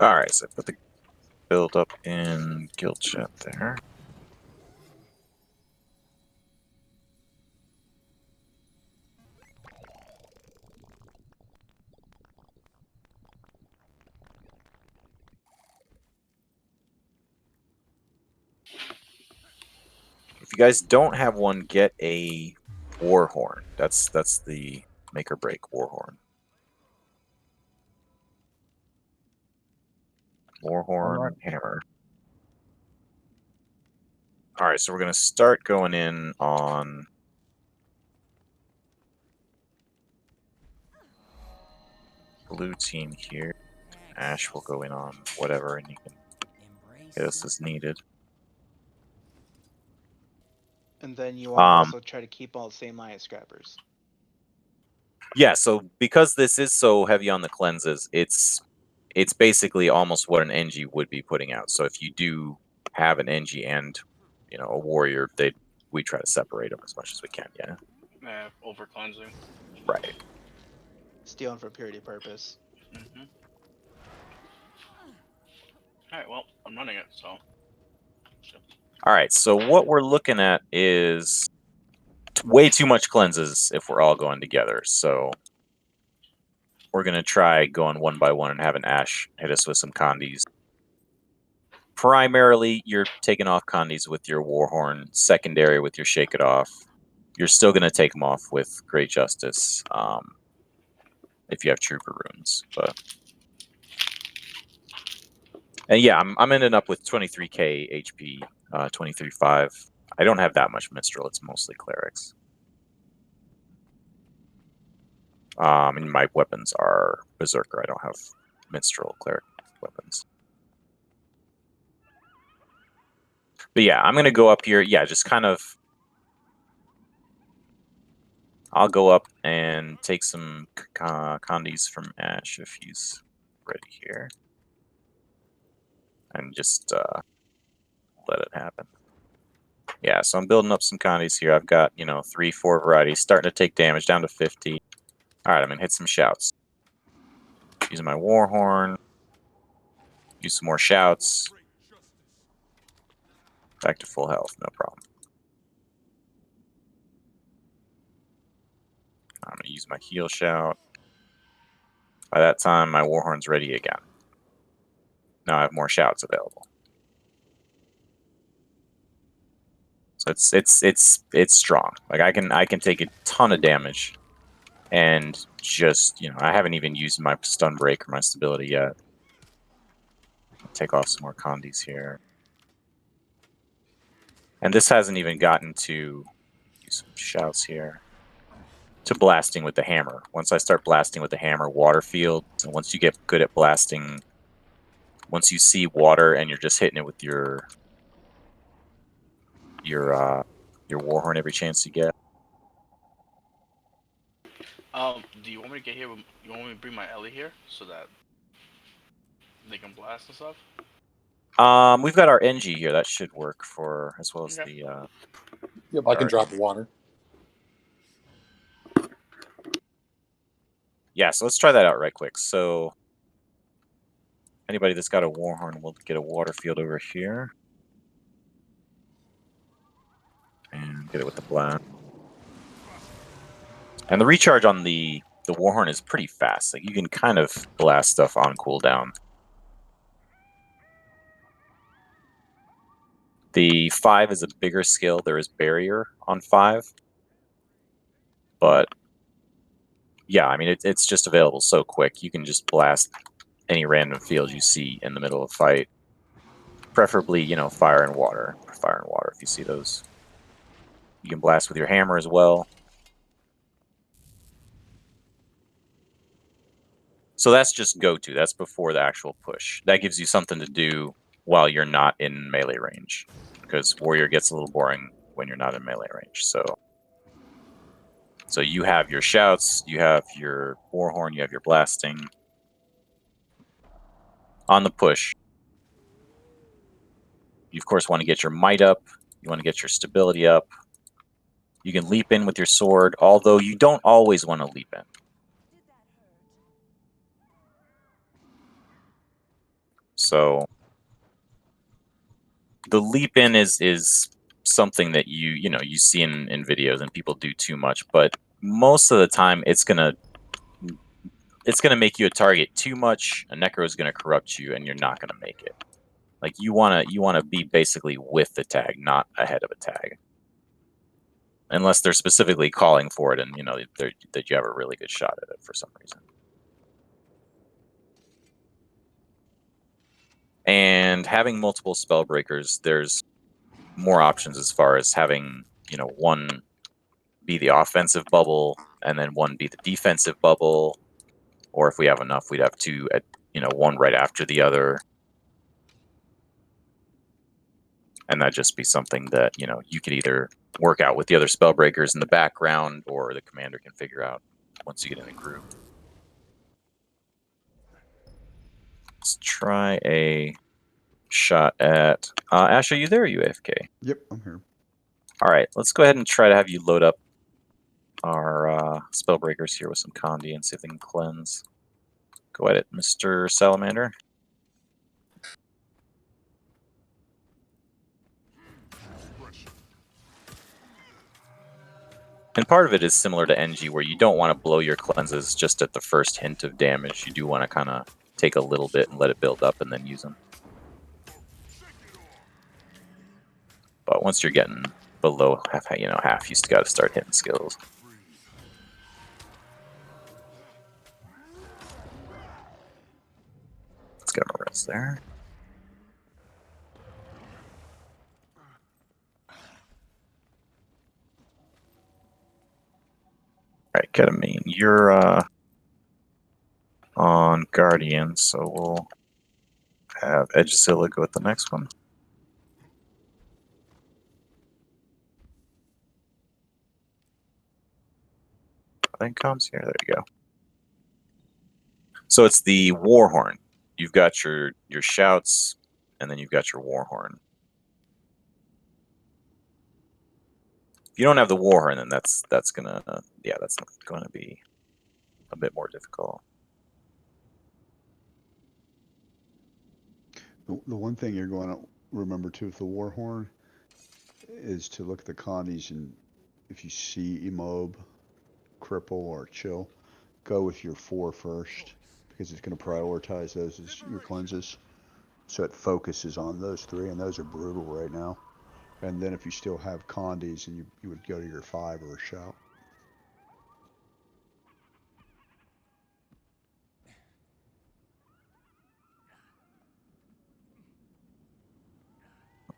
Alright, so I put the build up in guild chat there. If you guys don't have one, get a Warhorn. That's the make or break Warhorn. Warhorn hammer. Alright, so we're gonna start going in on blue team here. Ash will go in on whatever, and you can hit us as needed. And then you want to also try to keep all the same line as scrappers. Yeah, so because this is so heavy on the cleanses, it's basically almost what an NG would be putting out. So if you do have an NG and a warrior, we try to separate them as much as we can. Yeah. Yeah, over cleansing. Right. Stealing for purity purpose. Mm-hmm. Alright, well, I'm running it, so. Alright, so what we're looking at is way too much cleanses if we're all going together. So we're going to try going one by one and having Ash hit us with some condis. Primarily, you're taking off condis with your Warhorn. Secondary with your Shake It Off. You're still going to take them off with Great Justice if you have Trooper runes. And yeah, I'm ending up with 23k HP, 23.5. I don't have that much Minstrel. It's mostly Clerics. And my weapons are Berserker. I don't have Minstrel Cleric weapons. But yeah, I'm going to go up here. Yeah, just kind of... I'll go up and take some condis from Ash if he's ready here. And just let it happen. Yeah, so I'm building up some condis here. I've got, 3-4 varieties. Starting to take damage down to 50. Alright, I'm going to hit some shouts. Using my Warhorn. Use some more shouts. Back to full health, no problem. I'm going to use my heal shout. By that time, my Warhorn's ready again. Now I have more shouts available. So it's strong. Like I can take a ton of damage, and just I haven't even used my stun break or my stability yet. I'll take off some more condis here, and this hasn't even gotten to use some shouts here. To blasting with the hammer. Once I start blasting with the hammer, water field. So once you get good at blasting, once you see water and you're just hitting it with your Warhorn every chance you get. Do you want me to get here? You want me to bring my Ellie here so that they can blast and stuff? We've got our NG here. That should work for as well as the. Yep, I can drop water. Yeah, so let's try that out right quick. So anybody that's got a Warhorn will get a water field over here. And get it with the blast. And the recharge on the Warhorn is pretty fast. Like you can kind of blast stuff on cooldown. The 5 is a bigger skill. There is barrier on 5. But yeah, I mean it's just available so quick. You can just blast any random field you see in the middle of a fight. Preferably, fire and water. Fire and water if you see those. You can blast with your hammer as well. So that's just go-to. That's before the actual push. That gives you something to do while you're not in melee range. Because warrior gets a little boring when you're not in melee range. So you have your shouts, you have your Warhorn, you have your blasting. On the push, you of course want to get your might up. You want to get your stability up. You can leap in with your sword, although you don't always want to leap in. So the leap in is something that you see in videos and people do too much, but most of the time it's gonna make you a target too much. A necro is gonna corrupt you, and you're not gonna make it. Like you wanna be basically with the tag, not ahead of a tag, unless they're specifically calling for it, and that you have a really good shot at it for some reason. And having multiple Spellbreakers, there's more options as far as having, one be the offensive bubble and then one be the defensive bubble. Or if we have enough, we'd have two at, one right after the other. And that'd just be something that, you could either work out with the other Spellbreakers in the background, or the commander can figure out once you get in a group. Let's try a shot at Ash. Are you there? Are you AFK? Yep, I'm here. All right, let's go ahead and try to have you load up our Spellbreakers here with some condi and see if they can cleanse. Go at it, Mr. Salamander. And part of it is similar to NG, where you don't want to blow your cleanses just at the first hint of damage. You do want to kind of take a little bit and let it build up and then use them. But once you're getting below half, you still got to start hitting skills. Let's get him a rest there. Alright, Ketamine, you're on Guardian, so we'll have Edgezilla go with the next one. I think comes here. There you go. So it's the Warhorn. You've got your shouts, and then you've got your Warhorn. If you don't have the Warhorn, then that's gonna be a bit more difficult. The one thing you're going to remember too with the Warhorn is to look at the condis, and if you see Emob, Cripple, or Chill, go with your 4 first, because it's going to prioritize those as your cleanses. So it focuses on those 3, and those are brutal right now. And then if you still have condis, and you would go to your 5 or a shout.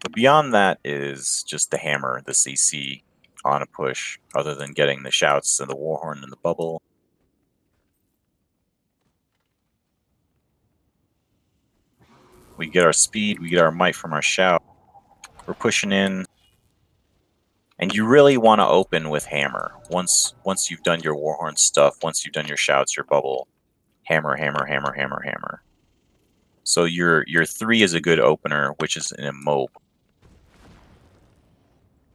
But beyond that is just the hammer, the CC on a push, other than getting the shouts and the Warhorn and the bubble. We get our speed, we get our might from our shout. We're pushing in. And you really want to open with hammer. Once you've done your Warhorn stuff, once you've done your shouts, your bubble, hammer, hammer, hammer, hammer, hammer. So your 3 is a good opener, which is an Emob.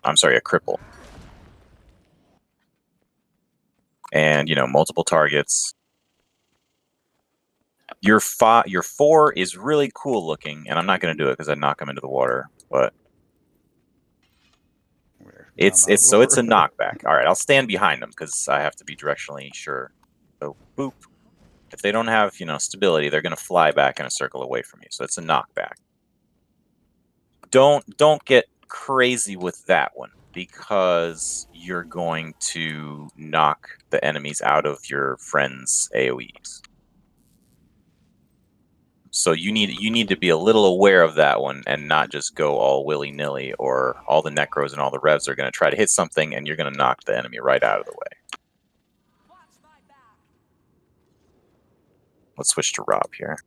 I'm sorry, a cripple. And multiple targets. Your 4 is really cool looking, and I'm not going to do it because I knock him into the water. But it's a knockback. All right, I'll stand behind them because I have to be directionally sure. So boop. If they don't have stability, they're going to fly back in a circle away from you. So it's a knockback. Don't get crazy with that one, because you're going to knock the enemies out of your friends' AoEs. So you need to be a little aware of that one and not just go all willy-nilly, or all the necros and all the revs are going to try to hit something and you're going to knock the enemy right out of the way. Let's switch to Rob here.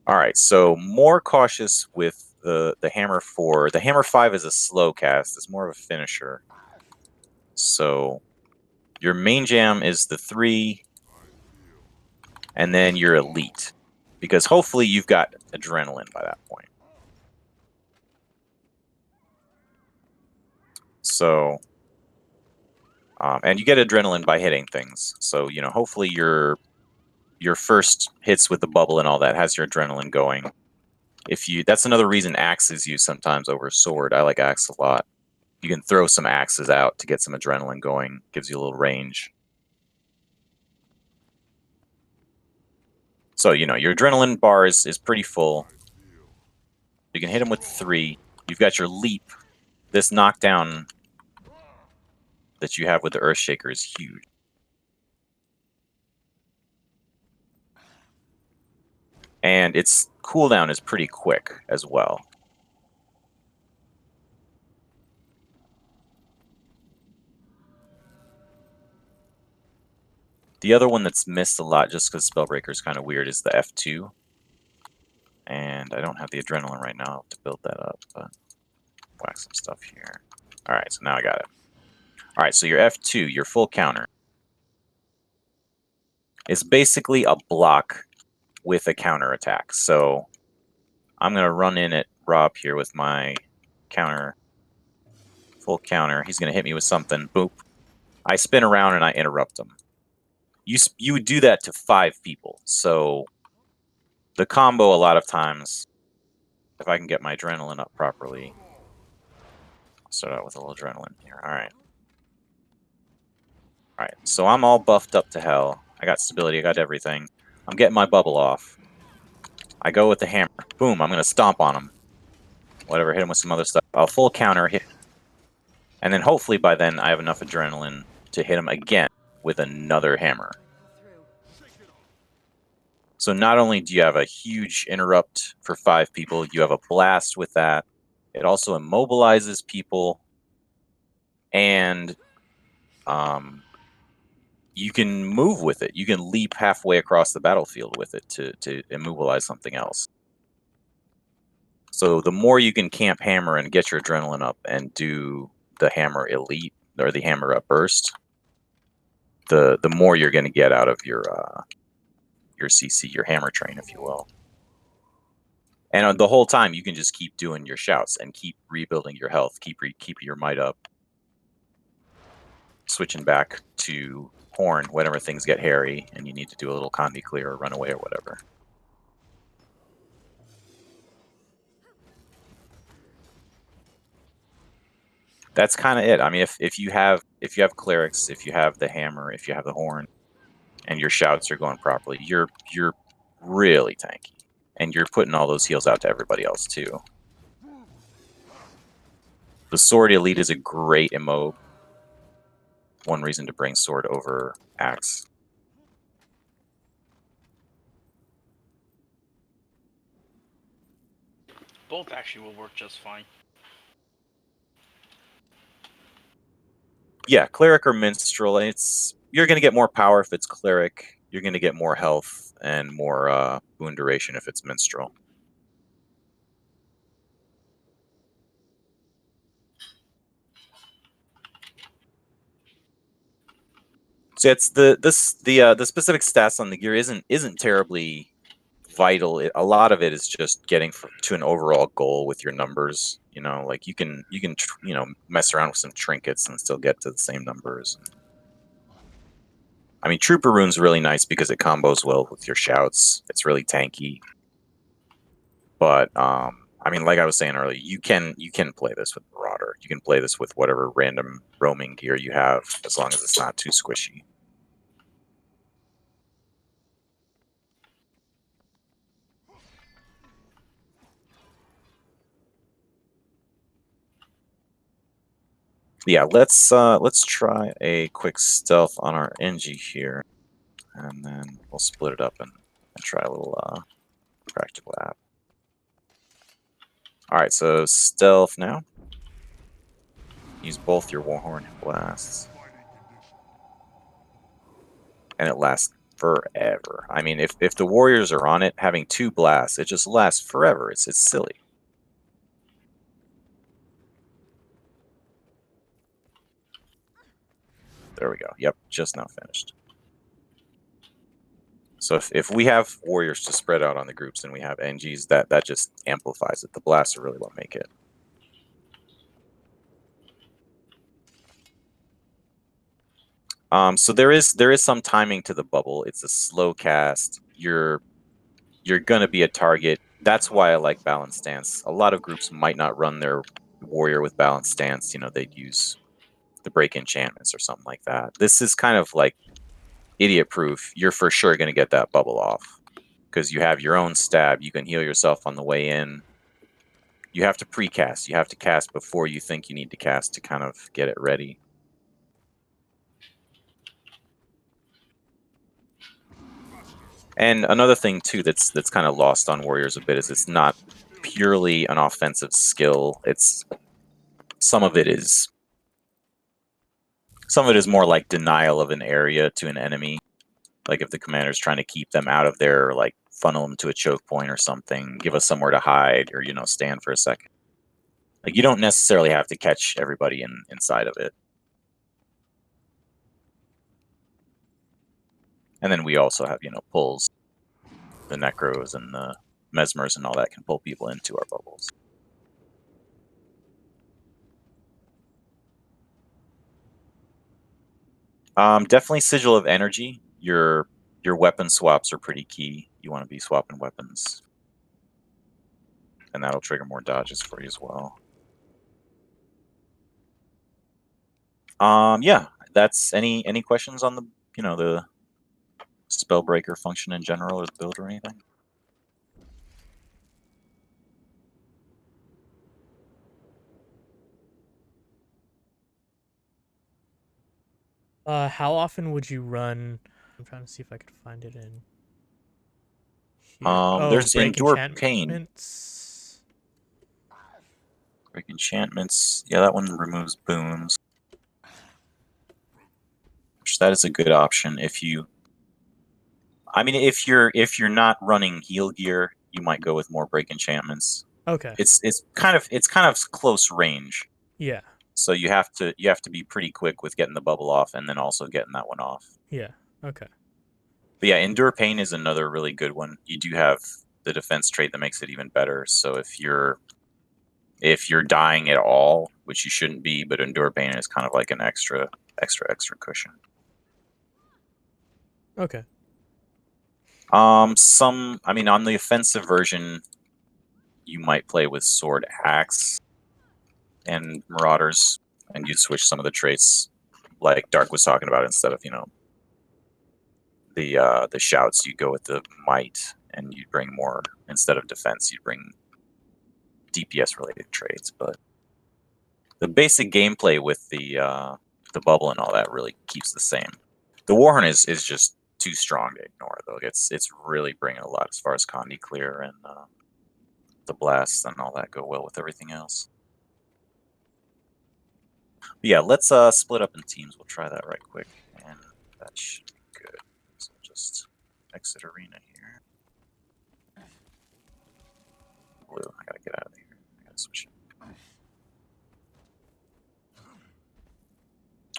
All right, so more cautious with the Hammer 4. The Hammer 5 is a slow cast. It's more of a finisher. So your main jam is the 3, and then your elite, because hopefully you've got adrenaline by that point. So And you get adrenaline by hitting things. So, you know, hopefully your first hits with the bubble and all that has your adrenaline going. That's another reason axe is used sometimes over sword. I like axe a lot. You can throw some axes out to get some adrenaline going. Gives you a little range. So, you know, your adrenaline bar is pretty full. You can hit him with 3. You've got your leap. This knockdown that you have with the Earthshaker is huge. And its cooldown is pretty quick as well. The other one that's missed a lot just because Spellbreaker is kind of weird is the F2. And I don't have the adrenaline right now to build that up, but whack some stuff here. Alright, so now I got it. Alright, so your F2, your full counter, is basically a block with a counter attack. So I'm going to run in at Rob here with my counter, full counter. He's going to hit me with something. Boop. I spin around and I interrupt him. You would do that to 5 people. So the combo a lot of times, if I can get my adrenaline up properly, I'll start out with a little adrenaline here. Alright. Alright, so I'm all buffed up to hell. I got stability, I got everything. I'm getting my bubble off. I go with the hammer. Boom, I'm going to stomp on him. Whatever, hit him with some other stuff. I'll full counter hit. And then hopefully by then I have enough adrenaline to hit him again with another hammer. So not only do you have a huge interrupt for 5 people, you have a blast with that. It also immobilizes people. And you can move with it. You can leap halfway across the battlefield with it to immobilize something else. So the more you can camp hammer and get your adrenaline up and do the hammer elite or the hammer up burst, the more you're going to get out of your CC, your hammer train, if you will. And the whole time you can just keep doing your shouts and keep rebuilding your health, keep your might up, switching back to horn whenever things get hairy and you need to do a little condi clear or run away or whatever. That's kind of it. I mean, if you have clerics, if you have the hammer, if you have the horn, and your shouts are going properly, you're really tanky, and you're putting all those heals out to everybody else too. The sword elite is a great immob. One reason to bring sword over axe. Both actually will work just fine. Yeah, cleric or minstrel. You're going to get more power if it's cleric. You're going to get more health and more boon duration if it's minstrel. So it's the specific stats on the gear isn't terribly vital. A lot of it is just getting to an overall goal with your numbers. You know, like you can mess around with some trinkets and still get to the same numbers. I mean, Trooper Rune's really nice because it combos well with your shouts. It's really tanky. But I mean, like I was saying earlier, you can play this with Marauder. You can play this with whatever random roaming gear you have, as long as it's not too squishy. Yeah, let's try a quick stealth on our NG here, and then we'll split it up and try a little practical app. All right, so stealth now. Use both your Warhorn and blasts, and it lasts forever. I mean, if the warriors are on it, having 2 blasts, it just lasts forever. It's silly. There we go. Yep, just now finished. So if we have warriors to spread out on the groups and we have NGs, that just amplifies it. The blasts are really what make it. So there is some timing to the bubble. It's a slow cast. You're gonna be a target. That's why I like Balanced Stance. A lot of groups might not run their warrior with Balanced Stance. You know, they'd use the break enchantments or something like that. This is kind of like idiot proof. You're for sure gonna get that bubble off because you have your own stab. You can heal yourself on the way in. You have to precast. You have to cast before you think you need to cast to kind of get it ready. And another thing too that's kind of lost on warriors a bit is it's not purely an offensive skill. It's some of it is more like denial of an area to an enemy. Like if the commander's trying to keep them out of there, like funnel them to a choke point or something, give us somewhere to hide, or stand for a second. Like you don't necessarily have to catch everybody inside of it. And then we also have pulls. The necros and the mesmers and all that can pull people into our bubbles. Definitely Sigil of Energy. Your weapon swaps are pretty key. You want to be swapping weapons, and that'll trigger more dodges for you as well. Yeah, that's any questions on the the Spellbreaker function in general or the build or anything? How often would you run? I'm trying to see if I could find it in here. There's break Endure Pain. enchantments. Break enchantments. Yeah, that one removes boons. Which that is a good option if you. I mean, if you're not running heal gear, you might go with more break enchantments. Okay. It's kind of close range. Yeah. So you have to be pretty quick with getting the bubble off and then also getting that one off. Yeah. Okay. But yeah, Endure Pain is another really good one. You do have the defense trait that makes it even better. So if you're dying at all, which you shouldn't be, but Endure Pain is kind of like an extra cushion. Okay. On the offensive version, you might play with Sword Axe and Marauders, and you'd switch some of the traits, like Dark was talking about. Instead of the shouts, you go with the Might, and you bring more. Instead of defense, you bring DPS related traits. But the basic gameplay with the bubble and all that really keeps the same. The Warhorn is just too strong to ignore, though. It's really bringing a lot as far as condi clear and the blasts and all that go well with everything else. But yeah, let's split up in teams. We'll try that right quick, and that should be good. So just exit arena here. Blue, I gotta get out of here. I gotta switch.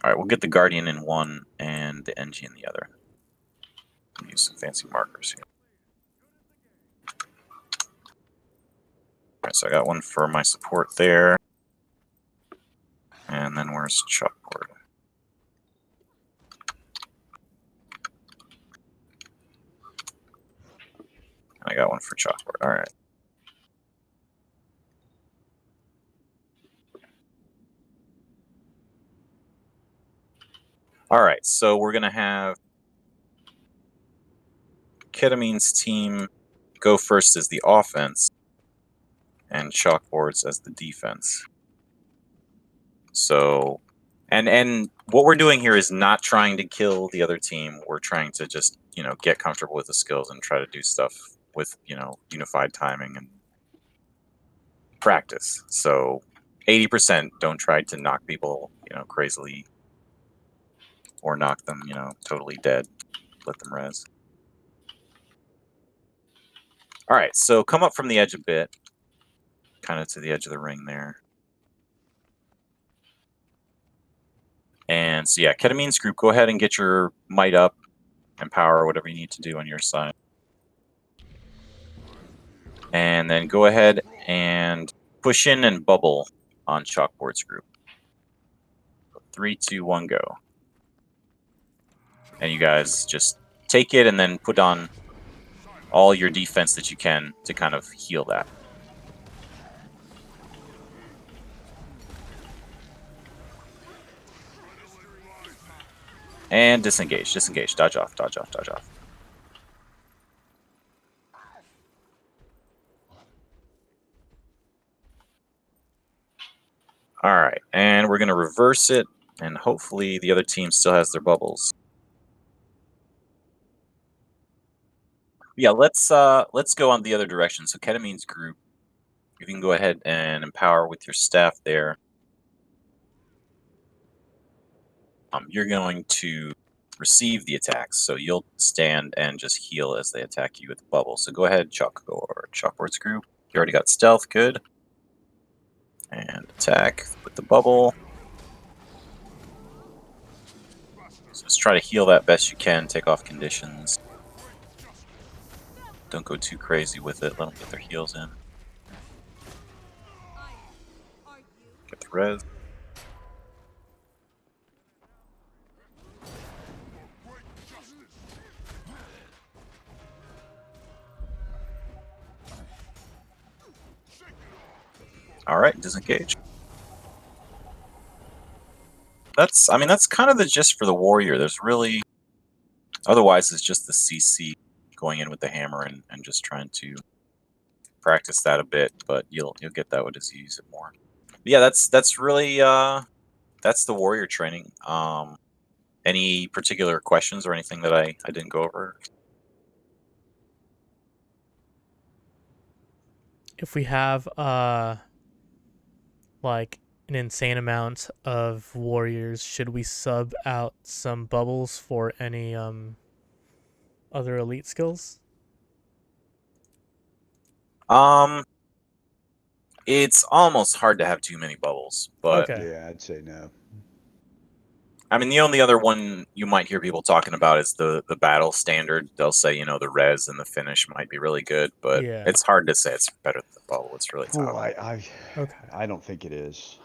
All right, we'll get the Guardian in one and the NG in the other. Use some fancy markers here. Alright, so I got one for my support there. And then where's Chalkboard? I got one for Chalkboard. Alright. Alright, so we're going to have Ketamine's team go first as the offense, and Chalkboards as the defense. So, and what we're doing here is not trying to kill the other team. We're trying to just, get comfortable with the skills and try to do stuff with, unified timing and practice. So 80% don't try to knock people, crazily, or knock them, totally dead. Let them res. All right, so come up from the edge a bit, kind of to the edge of the ring there. And so yeah, Ketamine's group, go ahead and get your might up and power, whatever you need to do on your side. And then go ahead and push in and bubble on Chalkboard's group. 3, 2, 1, go. and you guys just take it and then put on all your defense that you can to kind of heal that. And disengage, disengage, dodge off, dodge off, dodge off. Alright, and we're going to reverse it, and hopefully the other team still has their bubbles. Yeah, let's go on the other direction. So Ketamine's group, if you can go ahead and empower with your staff there. You're going to receive the attacks, so you'll stand and just heal as they attack you with the bubble. So go ahead, Chuck, or Chalkboard's group. You already got stealth, good. And attack with the bubble. So just try to heal that best you can, take off conditions. Don't go too crazy with it, let them get their heals in. Get the res. Alright, disengage. That's kind of the gist for the warrior. There's really, otherwise it's just the CC going in with the hammer and just trying to practice that a bit, but you'll get that as you use it more. But yeah, that's really that's the warrior training. Any particular questions or anything that I didn't go over? If we have like an insane amount of warriors, should we sub out some bubbles for any other elite skills? It's almost hard to have too many bubbles, but Okay. Yeah, I'd say no. I mean, the only other one you might hear people talking about is the battle standard. They'll say, you know, the res and the finish might be really good, but Yeah. it's hard to say it's better than the bubble. It's really Ooh, tough. Okay. I don't think it is.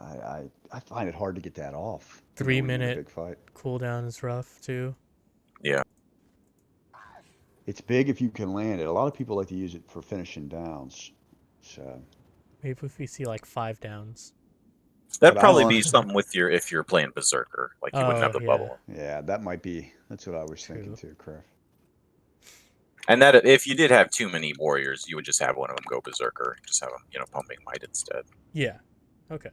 I find it hard to get that off. 3 when you're in a minute big fight. cooldown is rough too. Yeah. It's big if you can land it. A lot of people like to use it for finishing downs. So Maybe if we see like 5 downs. That'd But I probably don't- be something with if you're playing Berserker, like you wouldn't have the yeah. bubble. yeah, that might be. That's what I was thinking True. too, Kriff. And that if you did have too many warriors, you would just have one of them go Berserker, just have them, you know, pumping might instead. Yeah. Okay.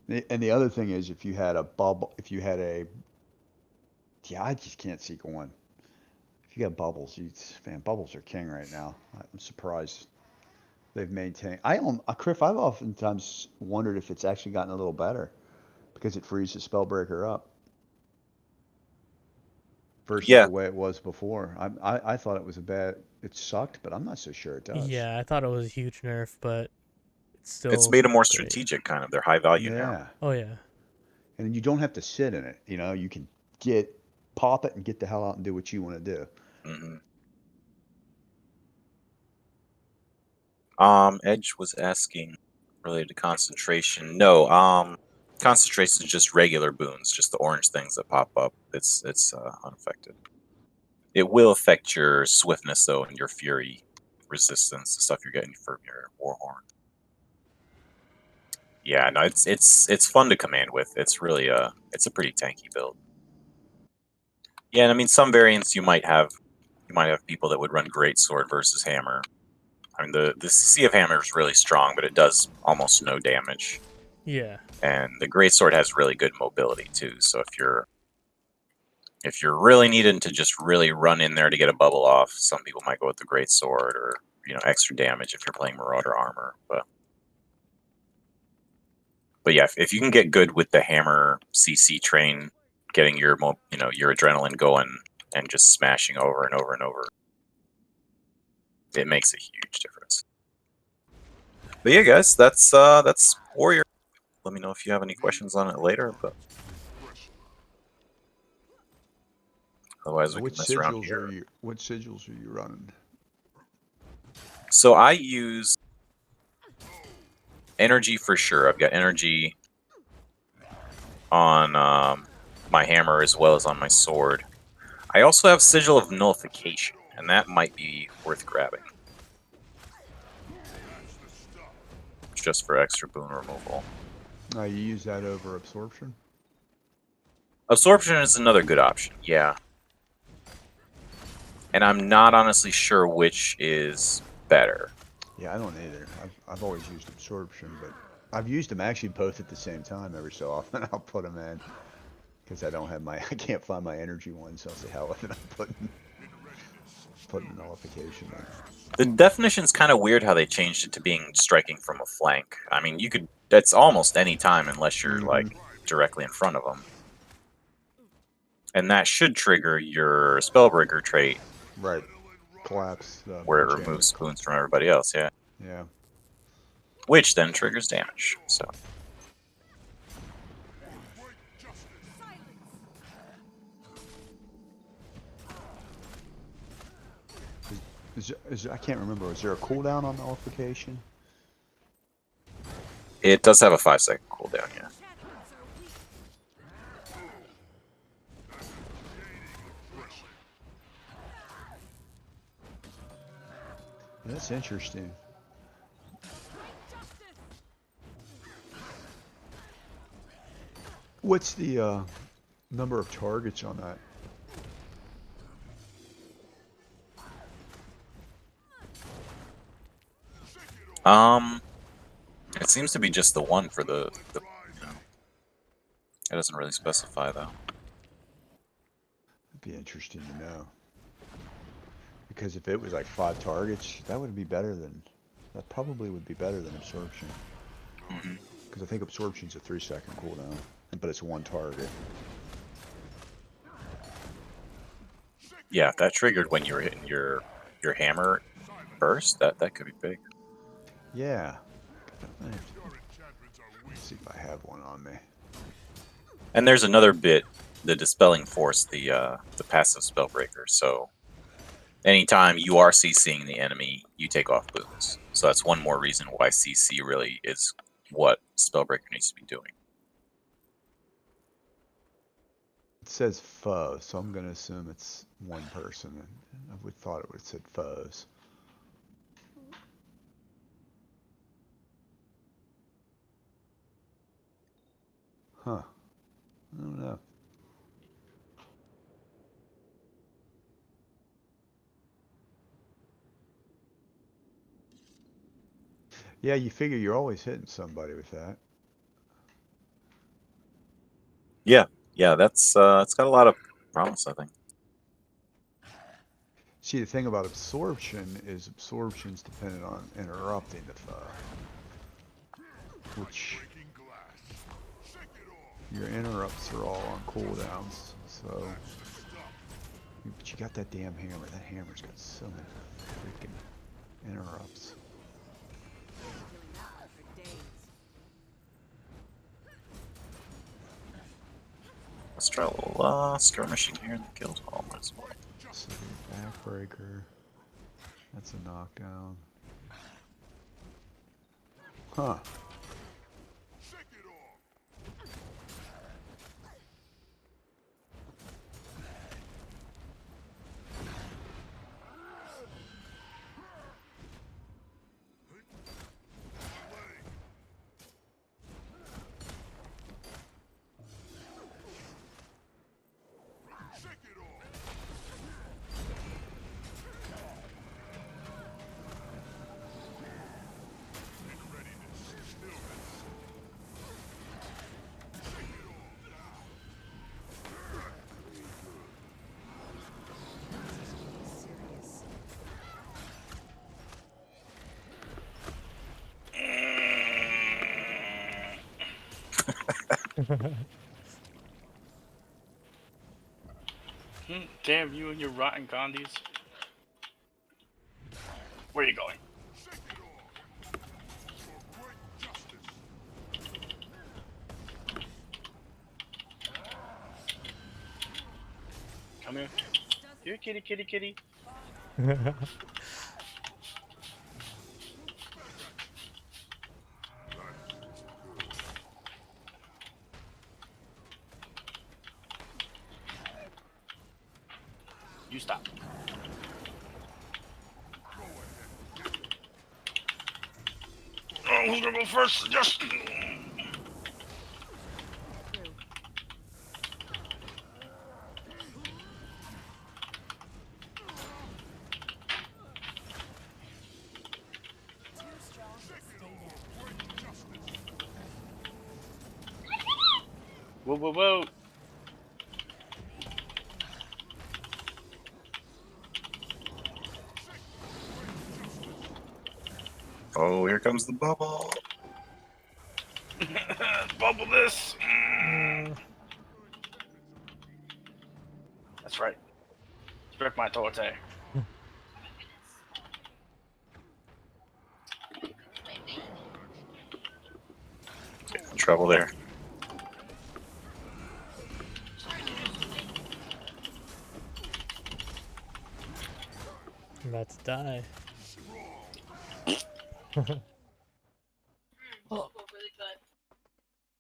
And the other thing is, if you had a bubble, yeah, I just can't see going. If you got bubbles, man, bubbles are king right now. I'm surprised they've maintained. Kriff, I've oftentimes wondered if it's actually gotten a little better because it frees the Spellbreaker up versus Yeah. the way it was before. I thought it sucked, but I'm not so sure it does. Yeah, I thought it was a huge nerf, but it's still It's made them more great. strategic, kind of. They're high value now. Yeah. Oh yeah. And you don't have to sit in it. You know, you can pop it and get the hell out and do what you want to do. Mm-hmm. Edge was asking related to concentration. No, concentration is just regular boons, just the orange things that pop up. It's unaffected. It will affect your swiftness though and your fury resistance, the stuff you're getting from your Warhorn. Yeah, no, it's fun to command with. It's really it's a pretty tanky build. Yeah, and I mean some variants you might have people that would run greatsword versus hammer. I mean the CC of hammer is really strong, but it does almost no damage. Yeah. And the greatsword has really good mobility too. So if you're really needing to just really run in there to get a bubble off, some people might go with the greatsword or, you know, extra damage if you're playing Marauder armor. But yeah, if you can get good with the hammer CC train, getting your your adrenaline going and just smashing over and over and over, it makes a huge difference. But yeah, guys, that's Warrior. Let me know if you have any questions on it later. But otherwise, we What can mess around sigils here. What sigils are you running? So I use energy for sure. I've got energy on my hammer as well as on my sword. I also have Sigil of Nullification, and that might be worth grabbing. Just for extra boon removal. You use that over absorption? Absorption is another good option, yeah. And I'm not honestly sure which is better. Yeah, I don't either. I've always used absorption, but I've used them actually both at the same time every so often. I'll put them in because I can't find my energy one, so I'll say hell with it. I'm putting nullification in. The definition's kind of weird how they changed it to being striking from a flank. I mean, that's almost any time unless you're like directly in front of them. And that should trigger your Spellbreaker trait. Right. Collapse. Where it removes boons from everybody else, yeah. Yeah. Which then triggers damage, so. I can't remember. Is there a cooldown on nullification? It does have a 5-second cooldown, yeah. That's interesting. What's the number of targets on that? It seems to be just the one for the you know. It doesn't really specify though. It'd be interesting to know. Because if it was like 5 targets, that probably would be better than absorption. Because I think absorption's a 3-second cooldown, but it's 1 target. Yeah, if that triggered when you were hitting your hammer burst, that could be big. Yeah. Let's see if I have one on me. And there's another bit, the Dispelling Force, the passive Spellbreaker. So anytime you are CCing the enemy, you take off boons. So that's one more reason why CC really is what Spellbreaker needs to be doing. It says foe, so I'm going to assume it's one person. I would thought it would have said foes. Huh. I don't know. Yeah, you figure you're always hitting somebody with that. Yeah, that's it's got a lot of promise, I think. See, the thing about absorption is absorption's dependent on interrupting the foe. Which your interrupts are all on cooldowns, so. But you got that damn hammer. That hammer's got so many freaking interrupts. Let's try a little skirmishing here in the guild hall as well. So backbreaker. That's a knockdown. Huh. Damn you and your rotten condis. Where are you going? Come here. Here, kitty, kitty, kitty. You stop. Oh, who's gonna go first? Yes. Whoa, whoa, whoa. Oh, here comes the bubble. Bubble this. That's right. Spread my torte. Trouble there. I'm about to die.